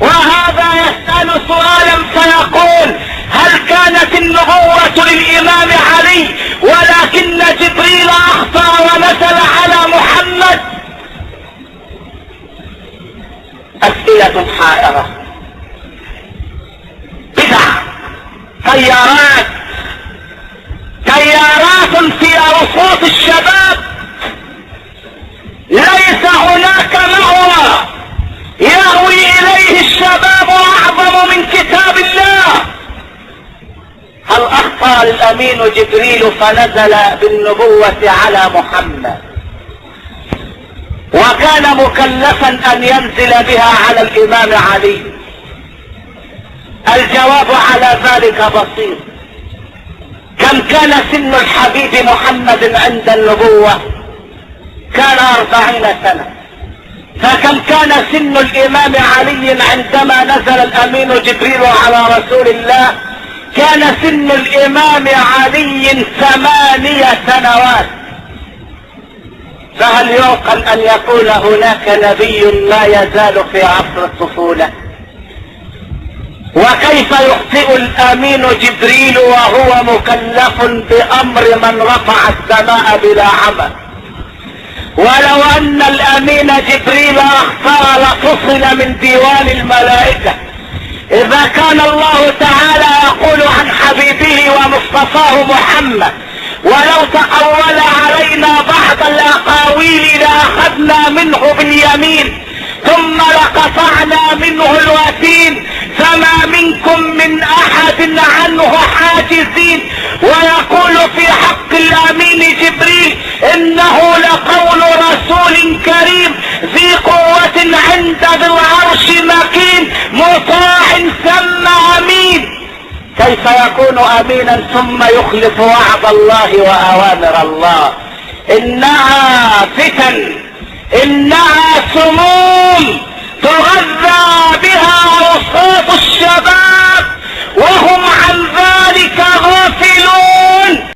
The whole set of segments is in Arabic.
وهذا يسأل سؤالا فيقول: هل كانت النبوة للإمام علي ولكن جبريل أخطأ ونزل على محمد؟ أسئلة حائرة. بدع، تيارات في أوساط الشباب، ليس هناك مأوى يأوي إليه الشباب أعظم من كتاب الله. هل أخطأ الأمين جبريل فنزل بالنبوة على محمد وكان مكلفا أن ينزل بها على الإمام علي؟ الجواب على ذلك بسيط. كم كان سن الحبيب محمد عند النبوة؟ كان 40 سنة. فكم كان سن الإمام علي عندما نزل الأمين جبريل على رسول الله؟ كان سن الإمام علي 8 سنوات. فهل يعقل أن يكون هناك نبي لا يزال في عصر الطفولة؟ وكيف يخطئ الأمين جبريل وهو مكلف بأمر من رفع السماء بلا عمل؟ ولو أن الأمين جبريل أخطأ لفصل من ديوان الملائكة. إذا كان الله تعالى يقول عن حبيبه ومصطفاه محمد: ولو تقول علينا بعض الأقاويل لأخذنا منه باليمين ثم لقطعنا منه الوتين فما منكم من أحد عنه حاجزين. ويقول في حق الأمين جبريل: إنه لقول رسول كريم ذي قوة عند ذي العرش مكين مطاع ثم أمين. كيف يكون أمينا ثم يخلف وعد الله وأوامر الله؟ إنها فتن، إنها سموم تغذى بها أوساط الشباب وهم عن ذلك غافلون.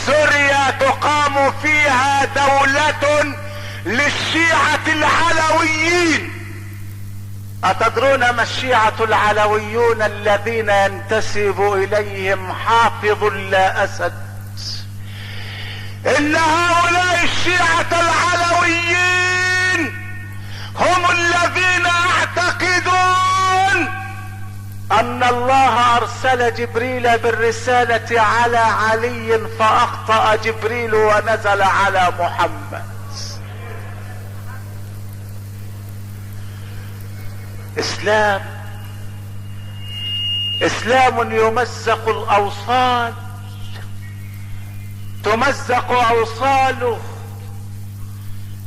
سوريا تقام فيها دولة للشيعة العلويين. أتدرون ما الشيعة العلويون الذين ينتسب إليهم حافظ لا أسد؟ إن هؤلاء الشيعة العلويين هم الذين يعتقدون أن الله أرسل جبريل بالرسالة على علي فأخطأ جبريل ونزل على محمد. إسلام يمزق الأوصال، تمزق أوصاله.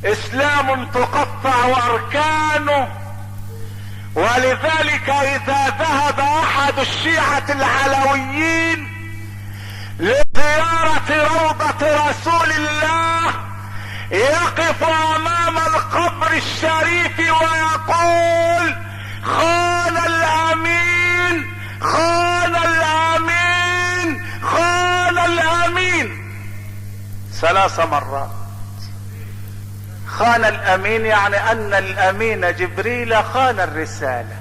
إسلام تقطع أركانه. ولذلك إذا ذهب أحد الشيعة العلويين لزيارة روضة رسول الله يقف أمام القبر الشريف ويقول: خان الأمين، خان الأمين، خان الأمين 3 مرات. خان الأمين يعني أن الأمين جبريل خان الرسالة.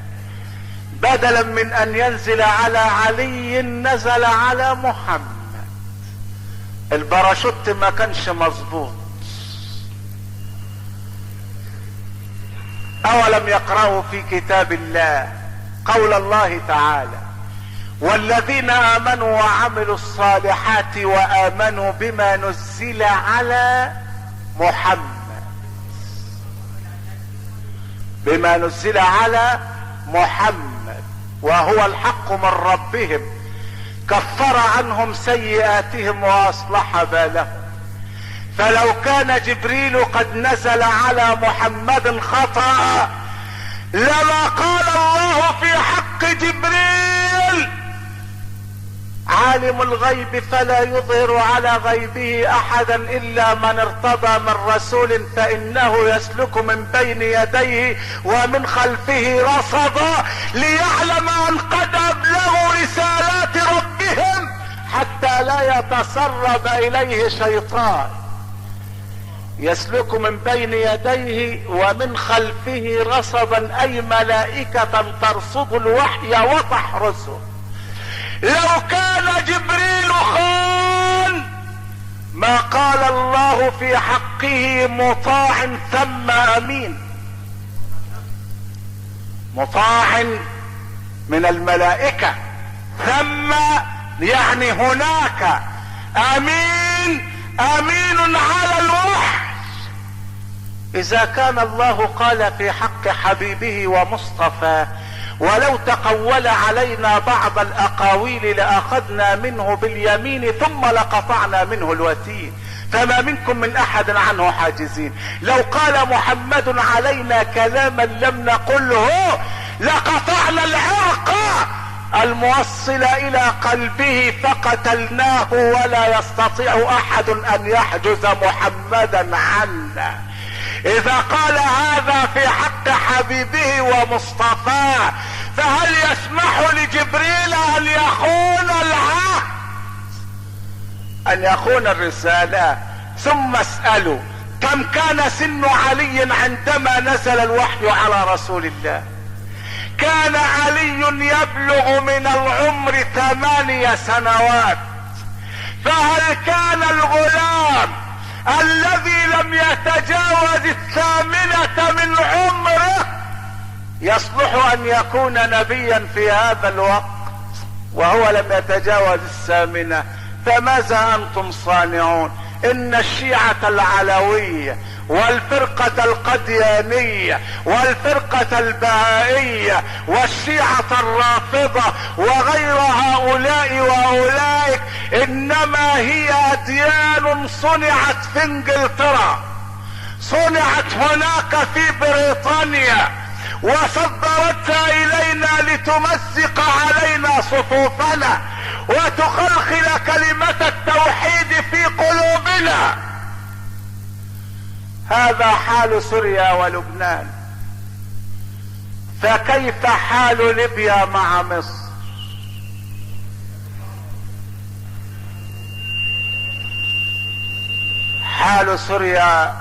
بدلا من أن ينزل على علي نزل على محمد. الباراشوت ما كانش مظبوط. أولم يقرأوا في كتاب الله قول الله تعالى: والذين آمنوا وعملوا الصالحات وآمنوا بما نزل على محمد، بما نزل على محمد وهو الحق من ربهم كفر عنهم سيئاتهم وأصلح بالهم. فلو كان جبريل قد نزل على محمد خطأ لما قال الله في حق جبريل: عالم الغيب فلا يظهر على غيبه احدا الا من ارتضى من رسول فانه يسلك من بين يديه ومن خلفه رصدا ليعلم ان قد ابلغوا رسالات ربهم حتى لا يتسرب اليه شيطان. يسلك من بين يديه ومن خلفه رصدا، اي ملائكة ترصد الوحي وتحرسه. لو كان جبريل خان ما قال الله في حقه مطاع ثم امين. مطاع من الملائكة، ثم يعني هناك، امين امين على الوحي. اذا كان الله قال في حق حبيبه ومصطفى ولو تقول علينا بعض الاقاويل لاخذنا منه باليمين ثم لقطعنا منه الوتين، فما منكم من احد عنه حاجزين. لو قال محمد علينا كلاما لم نقله لقطعنا العرق الموصل الى قلبه فقتلناه، ولا يستطيع احد ان يحجز محمدا عنا. اذا قال هذا في حق حبيبه ومصطفاه فهل يسمح لجبريل ان يخون العهد، ان يخون الرسالة؟ ثم اسألوا كم كان سن علي عندما نزل الوحي على رسول الله؟ كان علي يبلغ من العمر 8 سنوات، فهل كان الغلام الذي لم يتجاوز 8 من عمره يصلح ان يكون نبيا في هذا الوقت وهو لم يتجاوز 8؟ فماذا انتم صانعون؟ ان الشيعة العلوية والفرقة القديانية والفرقة البهائية والشيعة الرافضة وغير هؤلاء واولئك انما هي اديان صنعت في انجلترا، صنعت هناك في بريطانيا، وصدرتها الينا لتمزق علينا صفوفنا وتخلخل كلمة التوحيد في قلوبنا. هذا حال سوريا ولبنان، فكيف حال ليبيا مع مصر؟ حال سوريا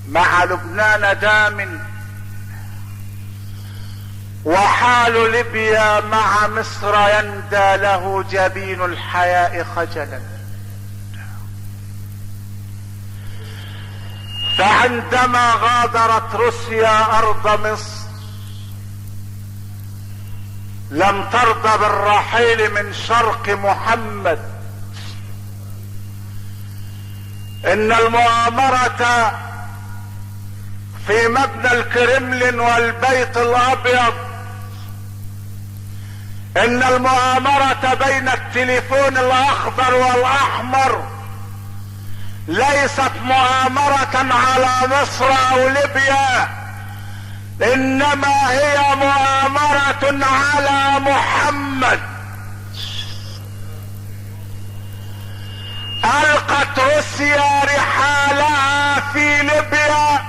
مع لبنان دام، وحال ليبيا مع مصر يندى له جبين الحياء خجلا. فعندما غادرت روسيا ارض مصر لم ترضى بالرحيل من شرق محمد. ان المؤامرة في مبنى الكرملين والبيت الابيض، ان المؤامرة بين التليفون الاخضر والاحمر ليست مؤامرة على مصر او ليبيا، انما هي مؤامرة على محمد. القت روسيا رحالها في ليبيا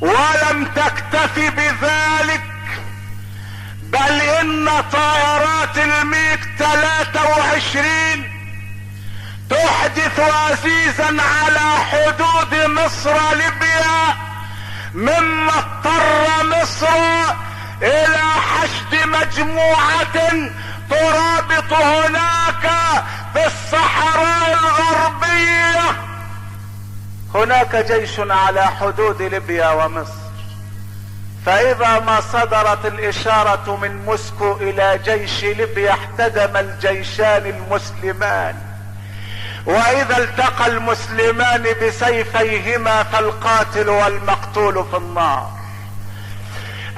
ولم تكتفي بذلك، بل ان طائرات الميج 23 تحدث عزيزا على حدود مصر ليبيا، مما اضطر مصر الى حشد مجموعة ترابط هناك في الصحراء الغربية. هناك جيش على حدود ليبيا ومصر، فاذا ما صدرت الاشارة من موسكو الى جيش ليبيا احتدم الجيشان المسلمان، واذا التقى المسلمان بسيفيهما فالقاتل والمقتول في النار.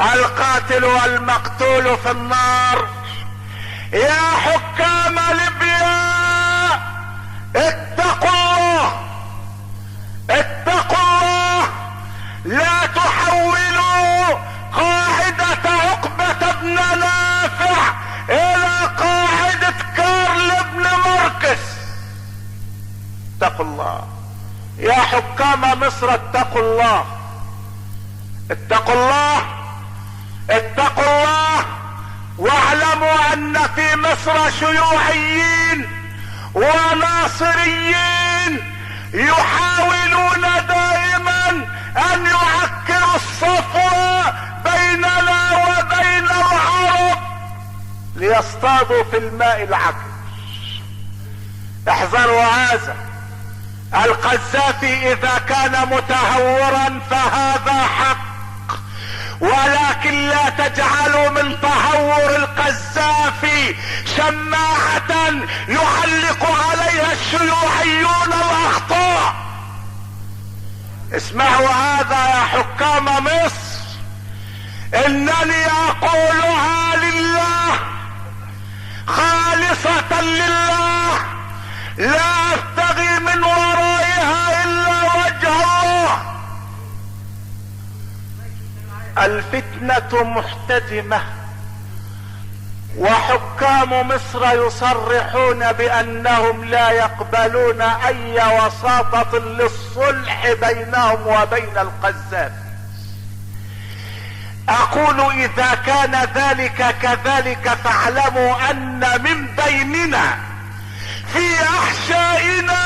القاتل والمقتول في النار. يا حكام ليبيا اتقوا الله، اتقوا الله، لا تحولوا قاعدة عقبة بن نافع الى قاعدة كارل بن ماركس. اتقوا الله يا حكام مصر، اتقوا الله، اتقوا الله، اتقوا الله، واعلموا ان في مصر شيوعيين وناصريين يحاولون دائما ان يعكروا الصفوة بيننا وبين العرب ليصطادوا في الماء العكر. احذروا هذا. القذافي اذا كان متهورا فهذا حق، ولكن لا تجعلوا من تهور القذافي شماعة يعلق عليها الشيوعيون الاخطاء. اسمعوا هذا يا حكام مصر، انني اقولها لله خالصة لله، لا ابتغي من ورائها الا وجه الله. الفتنة محتدمة، وحكام مصر يصرحون بانهم لا يقبلون اي وساطة للصلح بينهم وبين القذافي. اقول اذا كان ذلك كذلك فاعلموا ان من بيننا في احشائنا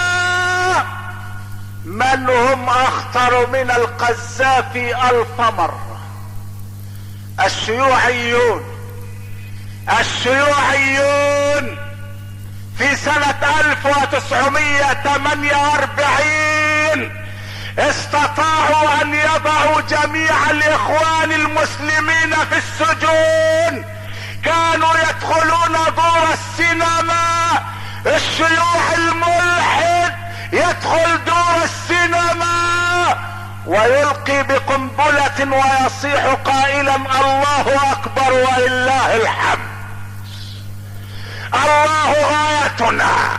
من هم اخطر من القذافي 1000 مرة. الشيوعيون في سنة 1948 استطاعوا ان يضعوا جميع الاخوان المسلمين في السجون. كانوا يدخلون دور السينما، الشيوع الملحد يدخل دور السينما ويلقي بقنبلة ويصيح قائلا الله اكبر ولله الحمد. الله غايتنا،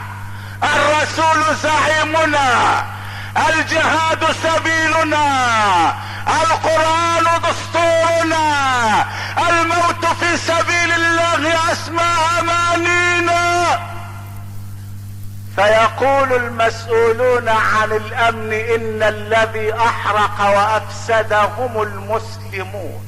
الرسول زعيمنا، الجهاد سبيلنا، القرآن دستورنا، الموت في سبيل الله اسمى امانينا. فيقول المسؤولون عن الامن ان الذي احرق وافسد هم المسلمون.